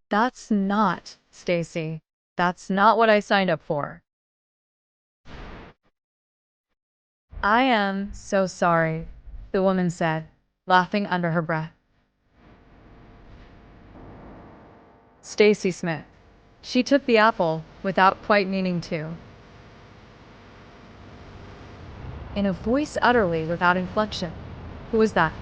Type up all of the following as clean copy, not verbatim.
That's not, Stacy. That's not what I signed up for. I am so sorry, the woman said, laughing under her breath. Stacy Smith. She took the apple without quite meaning to. In a voice utterly without inflection. Who was that?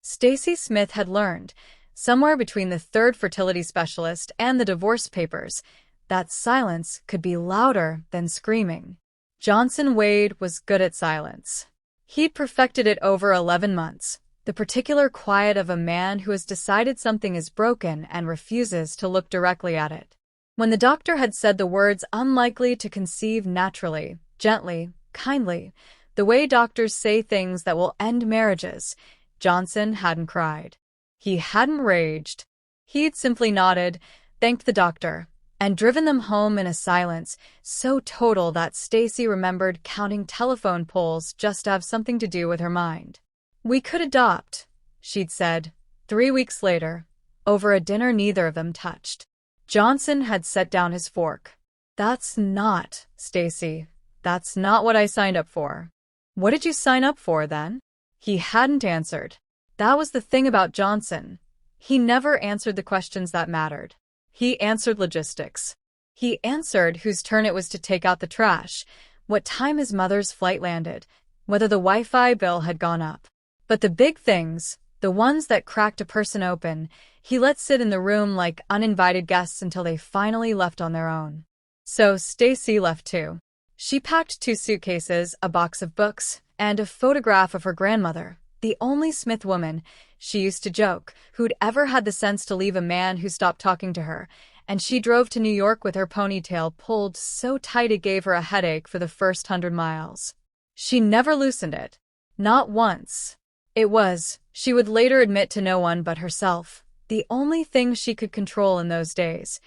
Stacy Smith had learned, somewhere between the third fertility specialist and the divorce papers, that silence could be louder than screaming. Johnson Wade was good at silence. He'd perfected it over 11 months, the particular quiet of a man who has decided something is broken and refuses to look directly at it. When the doctor had said the words unlikely to conceive naturally, gently, kindly, the way doctors say things that will end marriages, Johnson hadn't cried. He hadn't raged. He'd simply nodded, thanked the doctor, and driven them home in a silence so total that Stacy remembered counting telephone poles just to have something to do with her mind. "We could adopt," she'd said, 3 weeks later, over a dinner neither of them touched. Johnson had set down his fork. "That's not, Stacy. That's not what I signed up for." "What did you sign up for, then?" He hadn't answered. That was the thing about Johnson. He never answered the questions that mattered. He answered logistics. He answered whose turn it was to take out the trash, what time his mother's flight landed, whether the Wi-Fi bill had gone up. But the big things, the ones that cracked a person open, he let sit in the room like uninvited guests until they finally left on their own. So Stacy left too. She packed 2 suitcases, a box of books, and a photograph of her grandmother, the only Smith woman, she used to joke, who'd ever had the sense to leave a man who stopped talking to her, and she drove to New York with her ponytail pulled so tight it gave her a headache for the first 100 miles. She never loosened it. Not once. It was, she would later admit to no one but herself, the only thing she could control in those days.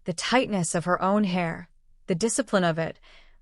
The tightness of her own hair, the discipline of it,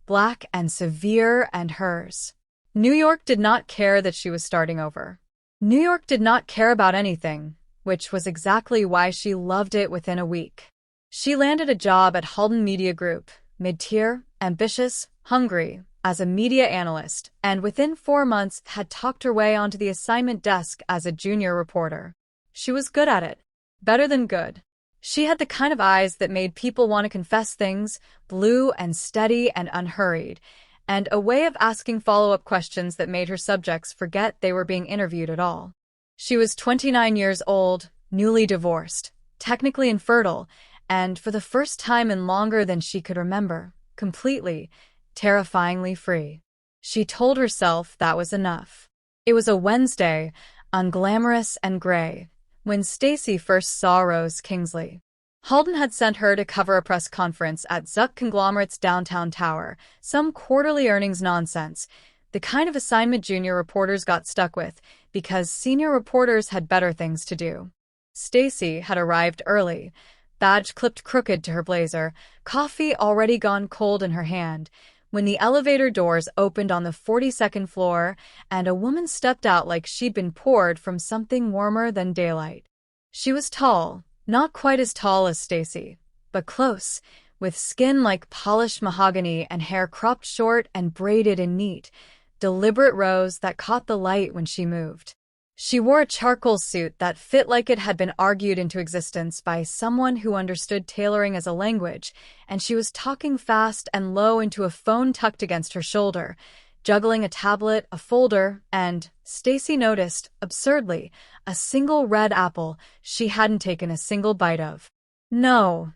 black and severe and hers. New York did not care that she was starting over. New York did not care about anything, which was exactly why she loved it within a week. She landed a job at Halden Media Group, mid-tier, ambitious, hungry, as a media analyst, and within 4 months had talked her way onto the assignment desk as a junior reporter. She was good at it. Better than good. She had the kind of eyes that made people want to confess things, blue and steady and unhurried, and a way of asking follow-up questions that made her subjects forget they were being interviewed at all. She was 29 years old, newly divorced, technically infertile, and for the first time in longer than she could remember, completely, terrifyingly free. She told herself that was enough. It was a Wednesday, unglamorous and gray, when Stacy first saw Rose Kingsley. Halden had sent her to cover a press conference at Zuck Conglomerate's downtown tower, some quarterly earnings nonsense, the kind of assignment junior reporters got stuck with because senior reporters had better things to do. Stacy had arrived early, badge clipped crooked to her blazer, coffee already gone cold in her hand, when the elevator doors opened on the 42nd floor and a woman stepped out like she'd been poured from something warmer than daylight. She was tall. Not quite as tall as Stacy, but close, with skin like polished mahogany and hair cropped short and braided in neat, deliberate rows that caught the light when she moved. She wore a charcoal suit that fit like it had been argued into existence by someone who understood tailoring as a language, and she was talking fast and low into a phone tucked against her shoulder, juggling a tablet, a folder, and, Stacy noticed, absurdly, a single red apple she hadn't taken a single bite of. No.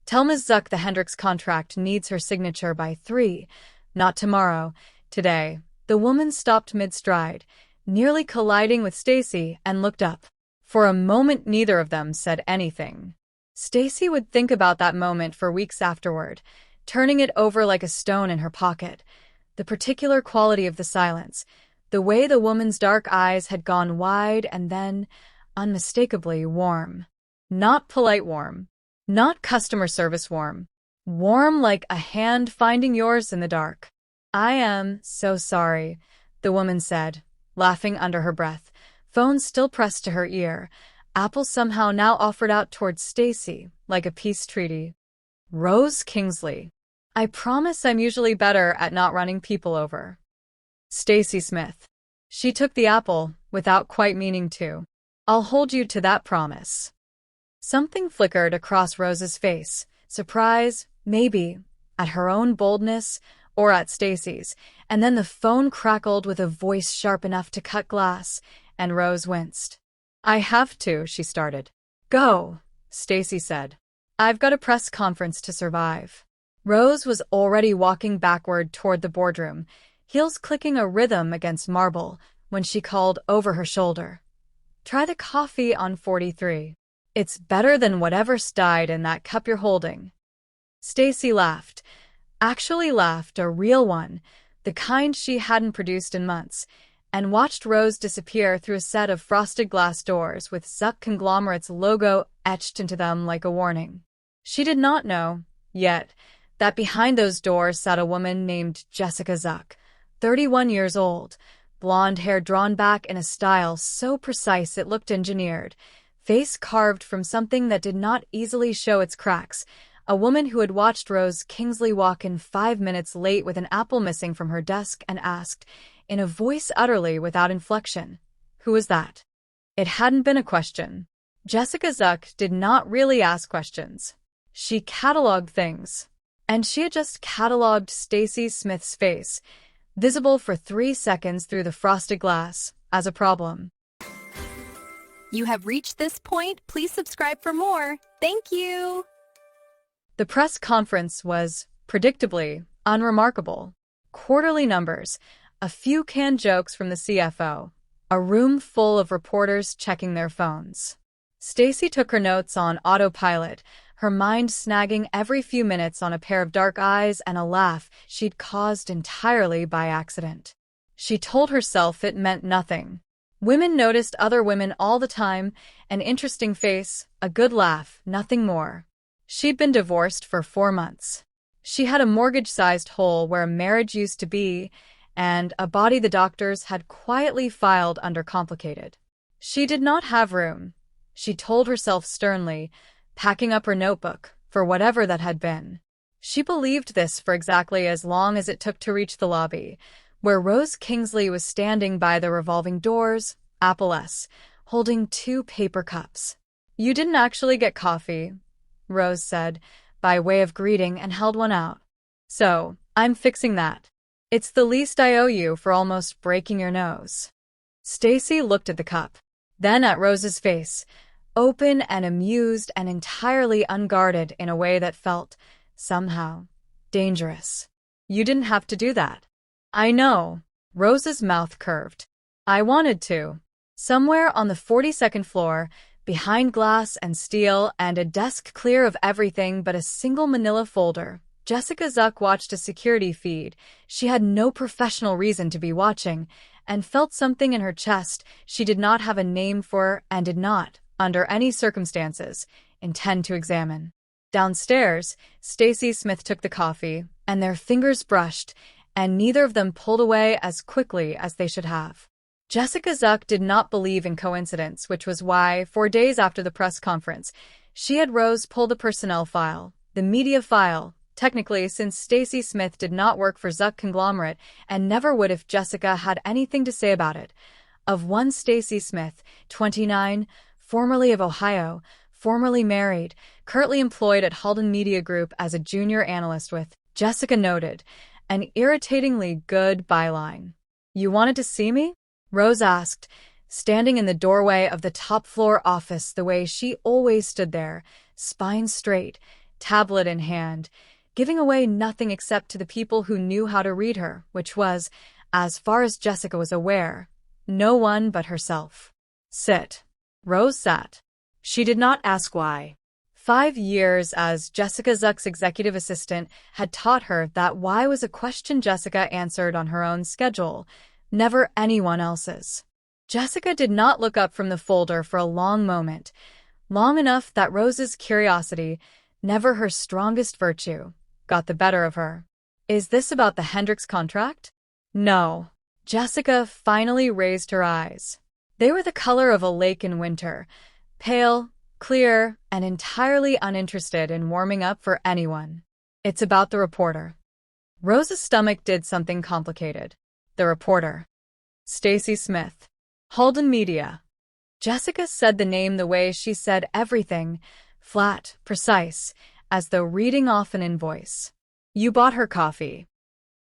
Tell Ms. Zuck the Hendricks contract needs her signature by 3. Not tomorrow. Today. The woman stopped mid-stride, nearly colliding with Stacy, and looked up. For a moment neither of them said anything. Stacy would think about that moment for weeks afterward, turning it over like a stone in her pocket. The particular quality of the silence, the way the woman's dark eyes had gone wide and then, unmistakably, warm. Not polite warm. Not customer service warm. Warm like a hand finding yours in the dark. I am so sorry, the woman said, laughing under her breath, phone still pressed to her ear. Apple somehow now offered out towards Stacy, like a peace treaty. Rose Kingsley. I promise I'm usually better at not running people over. Stacy Smith. She took the apple, without quite meaning to. I'll hold you to that promise. Something flickered across Rose's face. Surprise, maybe, at her own boldness, or at Stacy's, and then the phone crackled with a voice sharp enough to cut glass, and Rose winced. I have to, she started. Go, Stacy said. I've got a press conference to survive. Rose was already walking backward toward the boardroom, heels clicking a rhythm against marble, when she called over her shoulder. Try the coffee on 43. It's better than whatever's died in that cup you're holding. Stacy laughed. Actually laughed, a real one, the kind she hadn't produced in months, and watched Rose disappear through a set of frosted glass doors with Zuck Conglomerate's logo etched into them like a warning. She did not know, yet, that behind those doors sat a woman named Jessica Zuck, 31 years old, blonde hair drawn back in a style so precise it looked engineered, face carved from something that did not easily show its cracks, a woman who had watched Rose Kingsley walk in 5 minutes late with an apple missing from her desk and asked, in a voice utterly without inflection, who was that? It hadn't been a question. Jessica Zuck did not really ask questions. She cataloged things. And she had just cataloged Stacy Smith's face, visible for 3 seconds through the frosted glass, as a problem. You have reached this point. Please subscribe for more. Thank you. The press conference was, predictably, unremarkable. Quarterly numbers, a few canned jokes from the CFO, a room full of reporters checking their phones. Stacy took her notes on autopilot, her mind snagging every few minutes on a pair of dark eyes and a laugh she'd caused entirely by accident. She told herself it meant nothing. Women noticed other women all the time, an interesting face, a good laugh, nothing more. She'd been divorced for 4 months. She had a mortgage-sized hole where a marriage used to be, and a body the doctors had quietly filed under complicated. She did not have room, she told herself sternly, packing up her notebook, for whatever that had been. She believed this for exactly as long as it took to reach the lobby, where Rose Kingsley was standing by the revolving doors, Apple-S, holding 2 paper cups. You didn't actually get coffee, Rose said, by way of greeting, and held one out. So, I'm fixing that. It's the least I owe you for almost breaking your nose. Stacy looked at the cup, then at Rose's face, open and amused and entirely unguarded in a way that felt, somehow, dangerous. You didn't have to do that. I know. Rose's mouth curved. I wanted to. Somewhere on the 42nd floor, behind glass and steel and a desk clear of everything but a single manila folder, Jessica Zuck watched a security feed she had no professional reason to be watching, and felt something in her chest she did not have a name for and did not, under any circumstances, intend to examine. Downstairs, Stacy Smith took the coffee, and their fingers brushed, and neither of them pulled away as quickly as they should have. Jessica Zuck did not believe in coincidence, which was why, 4 days after the press conference, she had Rose pull the personnel file, the media file, technically since Stacy Smith did not work for Zuck Conglomerate and never would if Jessica had anything to say about it, of one Stacy Smith, 29, formerly of Ohio, formerly married, currently employed at Halden Media Group as a junior analyst with, Jessica noted, an irritatingly good byline. You wanted to see me? Rose asked, standing in the doorway of the top-floor office the way she always stood there, spine straight, tablet in hand, giving away nothing except to the people who knew how to read her, which was, as far as Jessica was aware, no one but herself. Sit. Rose sat. She did not ask why. 5 years as Jessica Zuck's executive assistant had taught her that why was a question Jessica answered on her own schedule, never anyone else's. Jessica did not look up from the folder for a long moment, long enough that Rose's curiosity, Never her strongest virtue got the better of her. Is this about the Hendricks contract? No. Jessica finally raised her eyes. They were the color of a lake in winter, pale, clear, and entirely uninterested in warming up for anyone. It's about the reporter. Rose's stomach did something complicated. The reporter. Stacy Smith. Halden Media. Jessica said the name the way she said everything, flat, precise, as though reading off an invoice. You bought her coffee.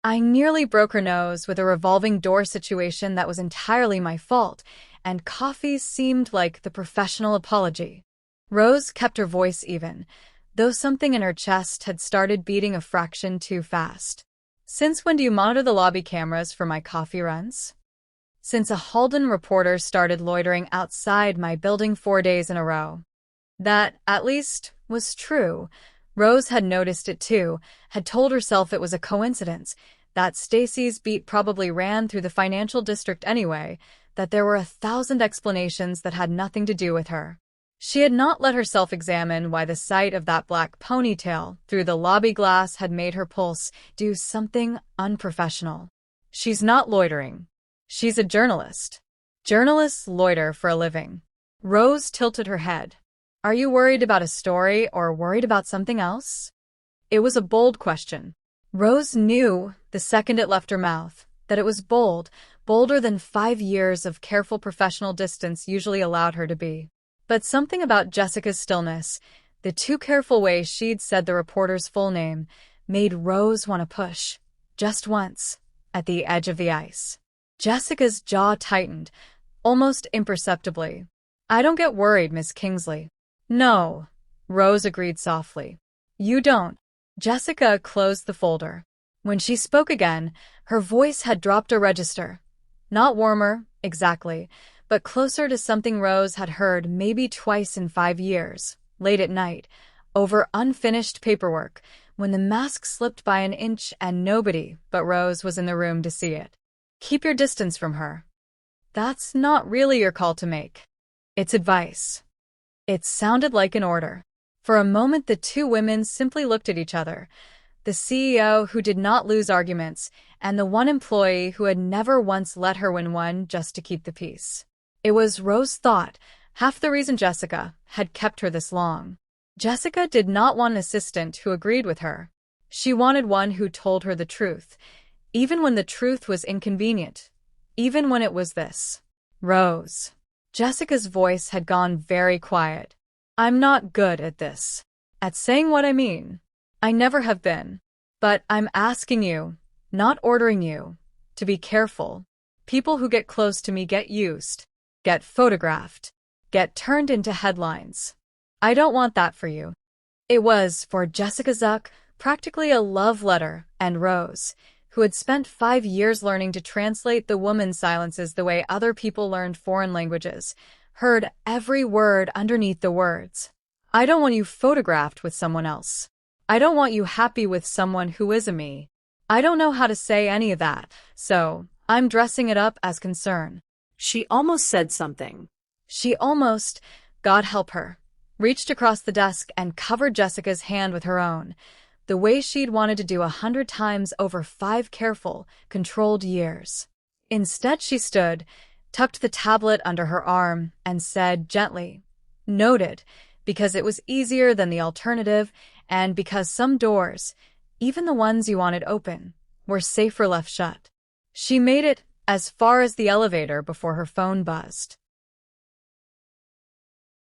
I nearly broke her nose with a revolving door situation that was entirely my fault, and coffee seemed like the professional apology. Rose kept her voice even, though something in her chest had started beating a fraction too fast. Since when do you monitor the lobby cameras for my coffee runs? Since a Halden reporter started loitering outside my building 4 days in a row. That, at least, was true. Rose had noticed it too, had told herself it was a coincidence, that Stacy's beat probably ran through the financial district anyway, that there were 1,000 explanations that had nothing to do with her. She had not let herself examine why the sight of that black ponytail through the lobby glass had made her pulse do something unprofessional. She's not loitering. She's a journalist. Journalists loiter for a living. Rose tilted her head. Are you worried about a story or worried about something else? It was a bold question. Rose knew, the second it left her mouth, that it was bold, bolder than 5 years of careful professional distance usually allowed her to be. But something about Jessica's stillness, the too careful way she'd said the reporter's full name, made Rose want to push, just once, at the edge of the ice. Jessica's jaw tightened, almost imperceptibly. I don't get worried, Miss Kingsley. No, Rose agreed softly. You don't. Jessica closed the folder. When she spoke again, her voice had dropped a register. Not warmer, exactly, but closer to something Rose had heard maybe twice in 5 years, late at night, over unfinished paperwork, when the mask slipped by an inch and nobody but Rose was in the room to see it. Keep your distance from her. That's not really your call to make. It's advice. It sounded like an order. For a moment the two women simply looked at each other, the CEO who did not lose arguments, and the one employee who had never once let her win one just to keep the peace. It was, Rose thought, half the reason Jessica had kept her this long. Jessica did not want an assistant who agreed with her. She wanted one who told her the truth, even when the truth was inconvenient, even when it was this. Rose. Jessica's voice had gone very quiet. I'm not good at this. At saying what I mean. I never have been. But I'm asking you, not ordering you, to be careful. People who get close to me get used, get photographed, get turned into headlines. I don't want that for you. It was, for Jessica Zuck, practically a love letter, and Rose, who had spent 5 years learning to translate the woman's silences the way other people learned foreign languages, heard every word underneath the words. I don't want you photographed with someone else. I don't want you happy with someone who isn't me. I don't know how to say any of that, so I'm dressing it up as concern. She almost said something. She almost, God help her, reached across the desk and covered Jessica's hand with her own, the way she'd wanted to do 100 times over 5 careful, controlled years. Instead she stood, tucked the tablet under her arm, and said gently, noted, because it was easier than the alternative, and because some doors, even the ones you wanted open, were safer left shut. She made it as far as the elevator before her phone buzzed.